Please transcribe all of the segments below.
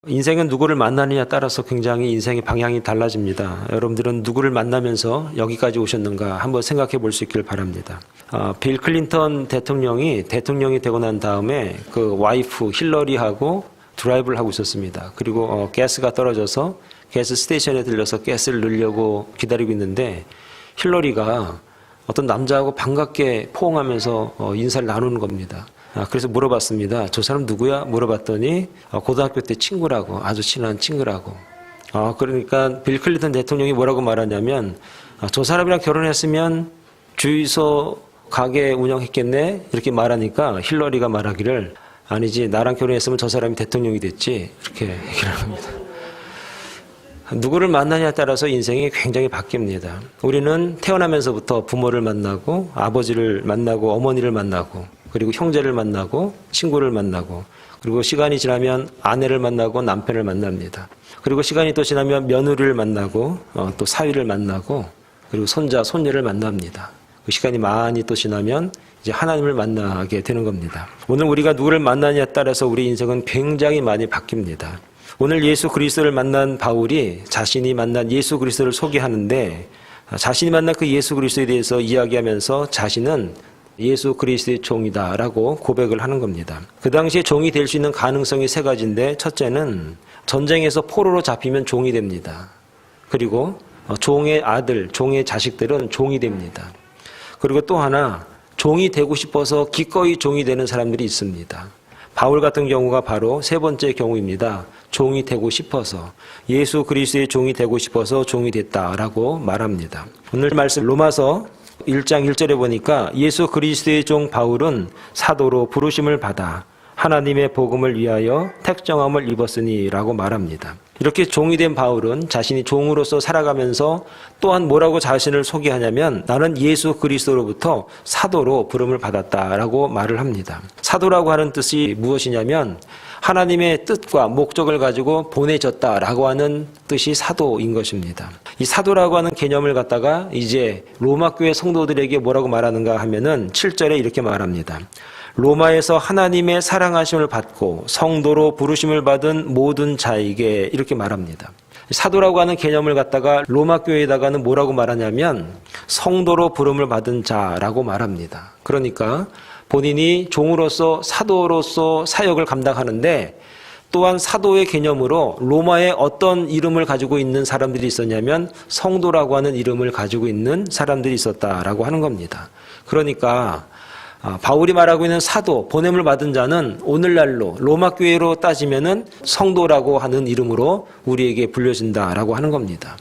인생은 누구를 만나느냐에 따라서 굉장히 인생의 방향이 달라집니다. 여러분들은 누구를 만나면서 여기까지 오셨는가 한번 생각해 볼 수 있길 바랍니다. 빌 클린턴 대통령이 되고 난 다음에 그 와이프 힐러리하고 드라이브를 하고 있었습니다. 그리고 가스가 떨어져서 가스 스테이션에 들려서 가스를 넣으려고 기다리고 있는데 힐러리가 어떤 남자하고 반갑게 포옹하면서 인사를 나누는 겁니다. 그래서 물어봤습니다. 저 사람 누구야? 물어봤더니 고등학교 때 친구라고, 아주 친한 친구라고. 그러니까 빌 클린턴 대통령이 뭐라고 말하냐면 저 사람이랑 결혼했으면 주유소 가게 운영했겠네? 이렇게 말하니까 힐러리가 말하기를 아니지, 나랑 결혼했으면 저 사람이 대통령이 됐지. 이렇게 얘기를 합니다. 누구를 만나냐에 따라서 인생이 굉장히 바뀝니다. 우리는 태어나면서부터 부모를 만나고 아버지를 만나고 어머니를 만나고 그리고 형제를 만나고 친구를 만나고 그리고 시간이 지나면 아내를 만나고 남편을 만납니다. 그리고 시간이 또 지나면 며느리를 만나고 또 사위를 만나고 그리고 손자, 손녀를 만납니다. 그 시간이 많이 또 지나면 이제 하나님을 만나게 되는 겁니다. 오늘 우리가 누구를 만나냐에 따라서 우리 인생은 굉장히 많이 바뀝니다. 오늘 예수 그리스도를 만난 바울이 자신이 만난 예수 그리스도를 소개하는데 자신이 만난 그 예수 그리스도에 대해서 이야기하면서 자신은 예수 그리스도의 종이다라고 고백을 하는 겁니다. 그 당시에 종이 될 수 있는 가능성이 세 가지인데 첫째는 전쟁에서 포로로 잡히면 종이 됩니다. 그리고 종의 아들, 종의 자식들은 종이 됩니다. 그리고 또 하나 종이 되고 싶어서 기꺼이 종이 되는 사람들이 있습니다. 바울 같은 경우가 바로 세 번째 경우입니다. 종이 되고 싶어서 예수 그리스도의 종이 되고 싶어서 종이 됐다라고 말합니다. 오늘 말씀 로마서 1장 1절에 보니까 예수 그리스도의 종 바울은 사도로 부르심을 받아 하나님의 복음을 위하여 택정함을 입었으니 라고 말합니다. 이렇게 종이 된 바울은 자신이 종으로서 살아가면서 또한 뭐라고 자신을 소개하냐면 나는 예수 그리스도로부터 사도로 부름을 받았다라고 말을 합니다. 사도라고 하는 뜻이 무엇이냐면 하나님의 뜻과 목적을 가지고 보내졌다라고 하는 뜻이 사도인 것입니다. 이 사도라고 하는 개념을 갖다가 이제 로마 교회 성도들에게 뭐라고 말하는가 하면은 7절에 이렇게 말합니다. 로마에서 하나님의 사랑하심을 받고 성도로 부르심을 받은 모든 자에게 이렇게 말합니다. 사도라고 하는 개념을 갖다가 로마 교회에다가는 뭐라고 말하냐면 성도로 부름을 받은 자라고 말합니다. 그러니까 본인이 종으로서 사도로서 사역을 감당하는데 또한 사도의 개념으로 로마에 어떤 이름을 가지고 있는 사람들이 있었냐면 성도라고 하는 이름을 가지고 있는 사람들이 있었다라고 하는 겁니다. 그러니까 바울이 말하고 있는 사도, 보냄을 받은 자는 오늘날로 로마 교회로 따지면은 성도라고 하는 이름으로 우리에게 불려진다라고 하는 겁니다.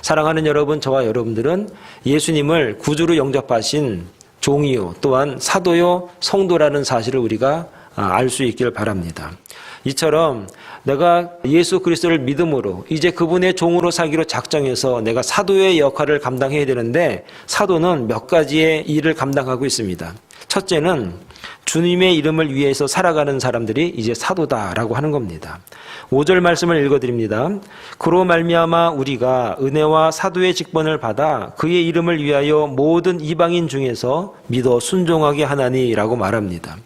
사랑하는 여러분, 저와 여러분들은 예수님을 구주로 영접하신 종이요, 또한 사도요, 성도라는 사실을 우리가 알 수 있기를 바랍니다. 이처럼 내가 예수 그리스도를 믿음으로 이제 그분의 종으로 살기로 작정해서 내가 사도의 역할을 감당해야 되는데 사도는 몇 가지의 일을 감당하고 있습니다. 첫째는 주님의 이름을 위해서 살아가는 사람들이 이제 사도다라고 하는 겁니다. 5절 말씀을 읽어드립니다. 그로 말미암아 우리가 은혜와 사도의 직분을 받아 그의 이름을 위하여 모든 이방인 중에서 믿어 순종하게 하나니라고 말합니다.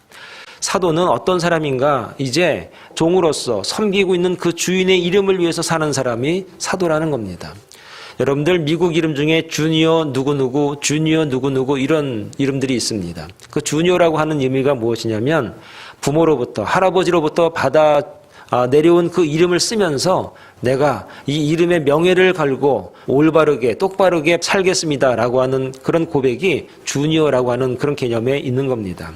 사도는 어떤 사람인가? 이제 종으로서 섬기고 있는 그 주인의 이름을 위해서 사는 사람이 사도라는 겁니다. 여러분들 미국 이름 중에 주니어 누구누구, 주니어 누구누구 이런 이름들이 있습니다. 그 주니어라고 하는 의미가 무엇이냐면 부모로부터 할아버지로부터 받아 내려온 그 이름을 쓰면서 내가 이 이름의 명예를 걸고 올바르게 똑바르게 살겠습니다라고 하는 그런 고백이 주니어라고 하는 그런 개념에 있는 겁니다.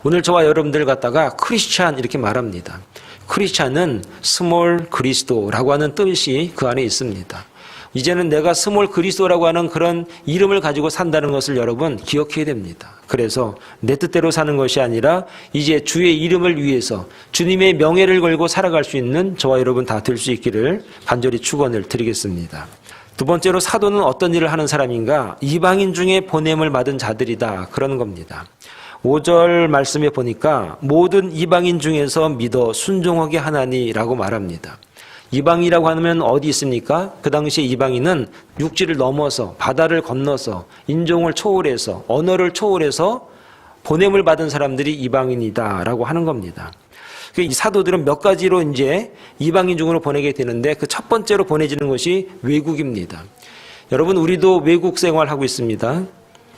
오늘 저와 여러분들 갖다가 크리스찬 이렇게 말합니다. 크리스찬은 스몰 그리스도라고 하는 뜻이 그 안에 있습니다. 이제는 내가 스몰 그리스도라고 하는 그런 이름을 가지고 산다는 것을 여러분 기억해야 됩니다. 그래서 내 뜻대로 사는 것이 아니라 이제 주의 이름을 위해서 주님의 명예를 걸고 살아갈 수 있는 저와 여러분 다 될 수 있기를 간절히 축원을 드리겠습니다. 두 번째로 사도는 어떤 일을 하는 사람인가? 이방인 중에 보냄을 받은 자들이다. 그런 겁니다. 5절 말씀에 보니까 모든 이방인 중에서 믿어 순종하게 하나니라고 말합니다. 이방이라고 하면 어디 있습니까? 그 당시에 이방인은 육지를 넘어서 바다를 건너서 인종을 초월해서 언어를 초월해서 보냄을 받은 사람들이 이방인이다라고 하는 겁니다. 이 사도들은 몇 가지로 이제 이방인 중으로 보내게 되는데 그 첫 번째로 보내지는 것이 외국입니다. 여러분, 우리도 외국 생활하고 있습니다.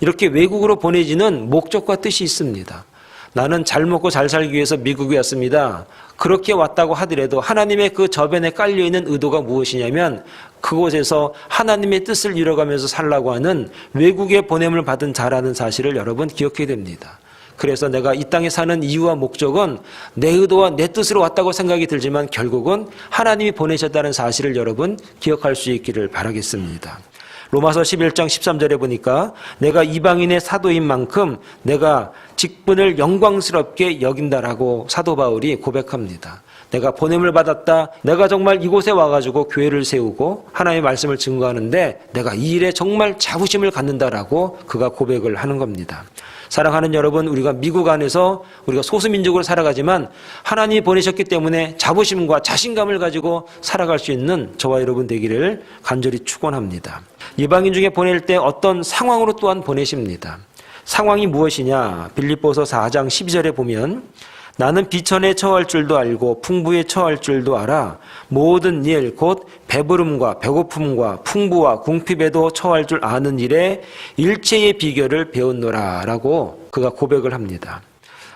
이렇게 외국으로 보내지는 목적과 뜻이 있습니다. 나는 잘 먹고 잘 살기 위해서 미국에 왔습니다. 그렇게 왔다고 하더라도 하나님의 그 저변에 깔려있는 의도가 무엇이냐면 그곳에서 하나님의 뜻을 이뤄가면서 살라고 하는 외국의 보냄을 받은 자라는 사실을 여러분 기억해야 됩니다. 그래서 내가 이 땅에 사는 이유와 목적은 내 의도와 내 뜻으로 왔다고 생각이 들지만 결국은 하나님이 보내셨다는 사실을 여러분 기억할 수 있기를 바라겠습니다. 로마서 11장 13절에 보니까 내가 이방인의 사도인 만큼 내가 직분을 영광스럽게 여긴다라고 사도 바울이 고백합니다. 내가 보냄을 받았다. 내가 정말 이곳에 와가지고 교회를 세우고 하나님의 말씀을 증거하는데 내가 이 일에 정말 자부심을 갖는다라고 그가 고백을 하는 겁니다. 사랑하는 여러분, 우리가 미국 안에서 우리가 소수민족으로 살아가지만 하나님이 보내셨기 때문에 자부심과 자신감을 가지고 살아갈 수 있는 저와 여러분 되기를 간절히 축원합니다. 이방인 중에 보낼 때 어떤 상황으로 또한 보내십니다. 상황이 무엇이냐? 빌립보서 4장 12절에 보면 나는 비천에 처할 줄도 알고 풍부에 처할 줄도 알아 모든 일 곧 배부름과 배고픔과 풍부와 궁핍에도 처할 줄 아는 일에 일체의 비결을 배웠노라 라고 그가 고백을 합니다.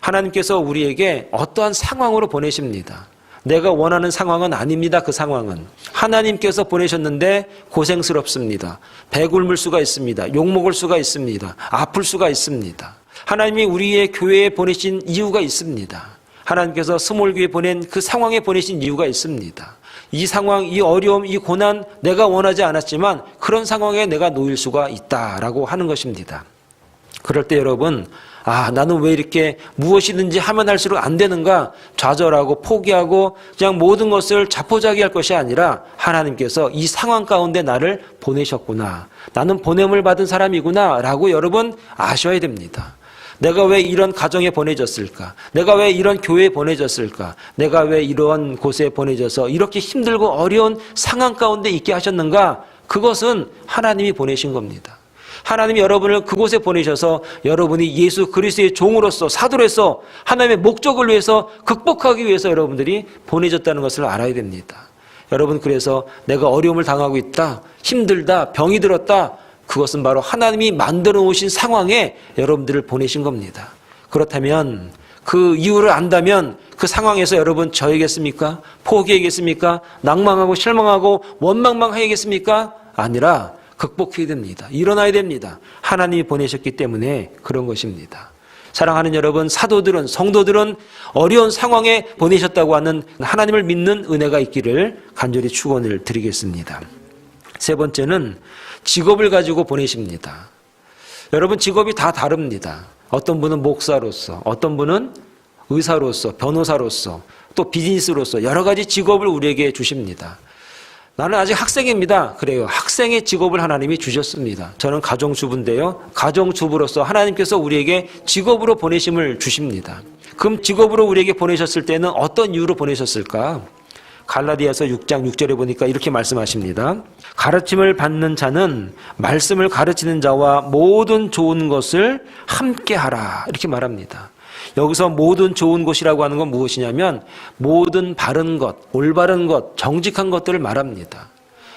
하나님께서 우리에게 어떠한 상황으로 보내십니다. 내가 원하는 상황은 아닙니다. 그 상황은 하나님께서 보내셨는데 고생스럽습니다. 배 굶을 수가 있습니다. 욕먹을 수가 있습니다. 아플 수가 있습니다. 하나님이 우리의 교회에 보내신 이유가 있습니다. 하나님께서 스몰교회에 보낸 그 상황에 보내신 이유가 있습니다. 이 상황, 이 어려움, 이 고난 내가 원하지 않았지만 그런 상황에 내가 놓일 수가 있다라고 하는 것입니다. 그럴 때 여러분, 나는 왜 이렇게 무엇이든지 하면 할수록 안 되는가 좌절하고 포기하고 그냥 모든 것을 자포자기할 것이 아니라 하나님께서 이 상황 가운데 나를 보내셨구나. 나는 보냄을 받은 사람이구나 라고 여러분 아셔야 됩니다. 내가 왜 이런 가정에 보내졌을까? 내가 왜 이런 교회에 보내졌을까? 내가 왜 이런 곳에 보내져서 이렇게 힘들고 어려운 상황 가운데 있게 하셨는가? 그것은 하나님이 보내신 겁니다. 하나님이 여러분을 그곳에 보내셔서 여러분이 예수 그리스도의 종으로서 사도로서 하나님의 목적을 위해서 극복하기 위해서 여러분들이 보내졌다는 것을 알아야 됩니다. 여러분, 그래서 내가 어려움을 당하고 있다, 힘들다, 병이 들었다, 그것은 바로 하나님이 만들어 오신 상황에 여러분들을 보내신 겁니다. 그렇다면 그 이유를 안다면 그 상황에서 여러분 저이겠습니까? 포기하겠습니까? 낭망하고 실망하고 원망하겠습니까? 아니라 극복해야 됩니다. 일어나야 됩니다. 하나님이 보내셨기 때문에 그런 것입니다. 사랑하는 여러분, 사도들은, 성도들은 어려운 상황에 보내셨다고 하는 하나님을 믿는 은혜가 있기를 간절히 축원을 드리겠습니다. 세 번째는 직업을 가지고 보내십니다. 여러분, 직업이 다 다릅니다. 어떤 분은 목사로서, 어떤 분은 의사로서, 변호사로서, 또 비즈니스로서 여러 가지 직업을 우리에게 주십니다. 나는 아직 학생입니다. 그래요. 학생의 직업을 하나님이 주셨습니다. 저는 가정주부인데요. 가정주부로서 하나님께서 우리에게 직업으로 보내심을 주십니다. 그럼 직업으로 우리에게 보내셨을 때는 어떤 이유로 보내셨을까? 갈라디아서 6장 6절에 보니까 이렇게 말씀하십니다. 가르침을 받는 자는 말씀을 가르치는 자와 모든 좋은 것을 함께 하라. 이렇게 말합니다. 여기서 모든 좋은 것이라고 하는 건 무엇이냐면 모든 바른 것, 올바른 것, 정직한 것들을 말합니다.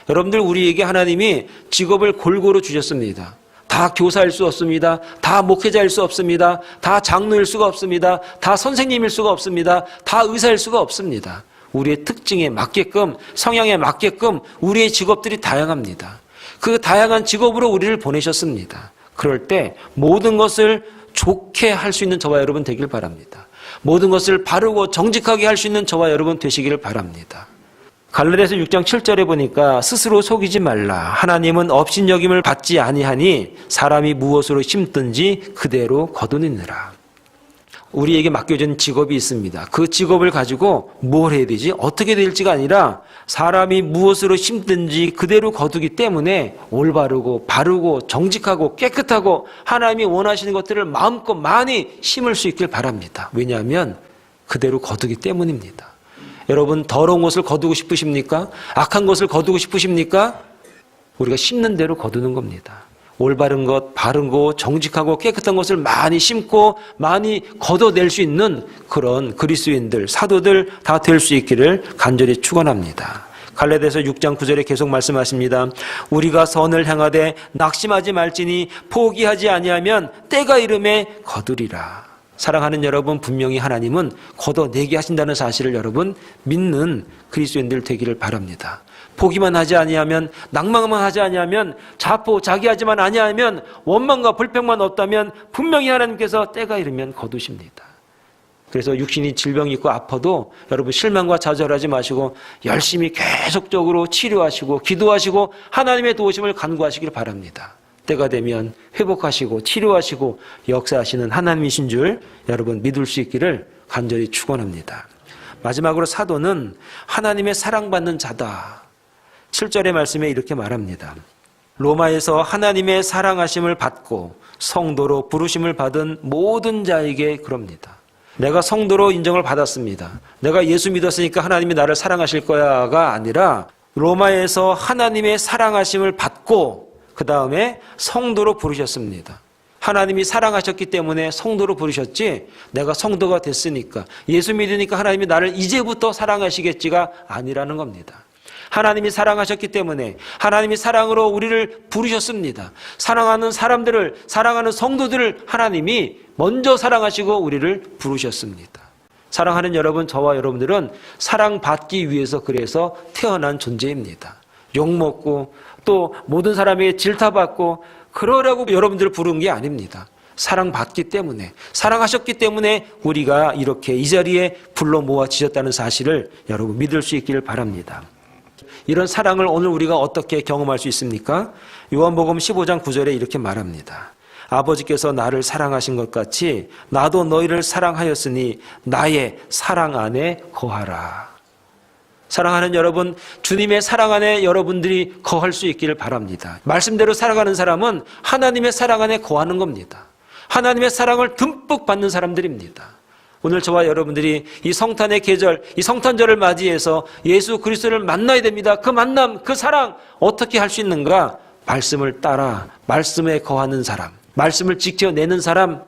여러분들, 우리에게 하나님이 직업을 골고루 주셨습니다. 다 교사일 수 없습니다. 다 목회자일 수 없습니다. 다 장로일 수가 없습니다. 다 선생님일 수가 없습니다. 다 의사일 수가 없습니다. 우리의 특징에 맞게끔, 성향에 맞게끔 우리의 직업들이 다양합니다. 그 다양한 직업으로 우리를 보내셨습니다. 그럴 때 모든 것을 좋게 할 수 있는 저와 여러분 되길 바랍니다. 모든 것을 바르고 정직하게 할 수 있는 저와 여러분 되시기를 바랍니다. 갈라디아서 6장 7절에 보니까 스스로 속이지 말라. 하나님은 업신여김을 받지 아니하니 사람이 무엇으로 심든지 그대로 거두느니라. 우리에게 맡겨진 직업이 있습니다. 그 직업을 가지고 뭘 해야 되지? 어떻게 될지가 아니라 사람이 무엇으로 심든지 그대로 거두기 때문에 올바르고 바르고 정직하고 깨끗하고 하나님이 원하시는 것들을 마음껏 많이 심을 수 있길 바랍니다. 왜냐하면 그대로 거두기 때문입니다. 여러분, 더러운 것을 거두고 싶으십니까? 악한 것을 거두고 싶으십니까? 우리가 심는 대로 거두는 겁니다. 올바른 것, 바르고 정직하고 깨끗한 것을 많이 심고 많이 걷어낼 수 있는 그런 그리스도인들, 사도들 다 될 수 있기를 간절히 축원합니다. 갈라디아서 6장 9절에 계속 말씀하십니다. 우리가 선을 행하되 낙심하지 말지니 포기하지 아니하면 때가 이름에 거두리라. 사랑하는 여러분, 분명히 하나님은 걷어내게 하신다는 사실을 여러분 믿는 그리스도인들 되기를 바랍니다. 포기만 하지 아니하면, 낭망만 하지 아니하면, 자포자기하지만 아니하면, 원망과 불평만 없다면 분명히 하나님께서 때가 이르면 거두십니다. 그래서 육신이 질병이 있고 아파도 여러분 실망과 좌절하지 마시고 열심히 계속적으로 치료하시고 기도하시고 하나님의 도우심을 간구하시길 바랍니다. 때가 되면 회복하시고 치료하시고 역사하시는 하나님이신 줄 여러분 믿을 수 있기를 간절히 축원합니다. 마지막으로 사도는 하나님의 사랑받는 자다. 7절의 말씀에 이렇게 말합니다. 로마에서 하나님의 사랑하심을 받고 성도로 부르심을 받은 모든 자에게 그럽니다. 내가 성도로 인정을 받았습니다. 내가 예수 믿었으니까 하나님이 나를 사랑하실 거야가 아니라 로마에서 하나님의 사랑하심을 받고 그 다음에 성도로 부르셨습니다. 하나님이 사랑하셨기 때문에 성도로 부르셨지 내가 성도가 됐으니까 예수 믿으니까 하나님이 나를 이제부터 사랑하시겠지가 아니라는 겁니다. 하나님이 사랑하셨기 때문에 하나님이 사랑으로 우리를 부르셨습니다. 사랑하는 사람들을, 사랑하는 성도들을 하나님이 먼저 사랑하시고 우리를 부르셨습니다. 사랑하는 여러분, 저와 여러분들은 사랑받기 위해서 그래서 태어난 존재입니다. 욕먹고 또 모든 사람에게 질타받고 그러라고 여러분들을 부른 게 아닙니다. 사랑받기 때문에, 사랑하셨기 때문에 우리가 이렇게 이 자리에 불러 모아지셨다는 사실을 여러분 믿을 수 있기를 바랍니다. 이런 사랑을 오늘 우리가 어떻게 경험할 수 있습니까? 요한복음 15장 9절에 이렇게 말합니다. 아버지께서 나를 사랑하신 것 같이 나도 너희를 사랑하였으니 나의 사랑 안에 거하라. 사랑하는 여러분, 주님의 사랑 안에 여러분들이 거할 수 있기를 바랍니다. 말씀대로 살아가는 사람은 하나님의 사랑 안에 거하는 겁니다. 하나님의 사랑을 듬뿍 받는 사람들입니다. 오늘 저와 여러분들이 이 성탄의 계절, 이 성탄절을 맞이해서 예수 그리스도를 만나야 됩니다. 그 만남, 그 사랑 어떻게 할 수 있는가? 말씀을 따라 말씀에 거하는 사람, 말씀을 지켜내는 사람,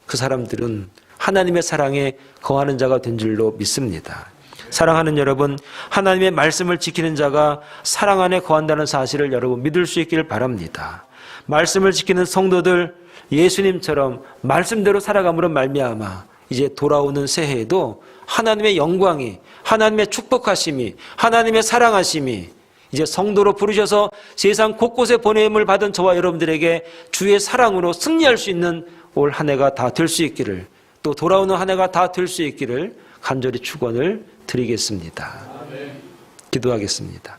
그 사람들은 하나님의 사랑에 거하는 자가 된 줄로 믿습니다. 사랑하는 여러분, 하나님의 말씀을 지키는 자가 사랑 안에 거한다는 사실을 여러분 믿을 수 있기를 바랍니다. 말씀을 지키는 성도들, 예수님처럼 말씀대로 살아감으로 말미암아 이제 돌아오는 새해에도 하나님의 영광이, 하나님의 축복하심이, 하나님의 사랑하심이 이제 성도로 부르셔서 세상 곳곳에 보냄을 받은 저와 여러분들에게 주의 사랑으로 승리할 수 있는 올 한 해가 다 될 수 있기를, 또 돌아오는 한 해가 다 될 수 있기를 간절히 축원을 드리겠습니다. 기도하겠습니다.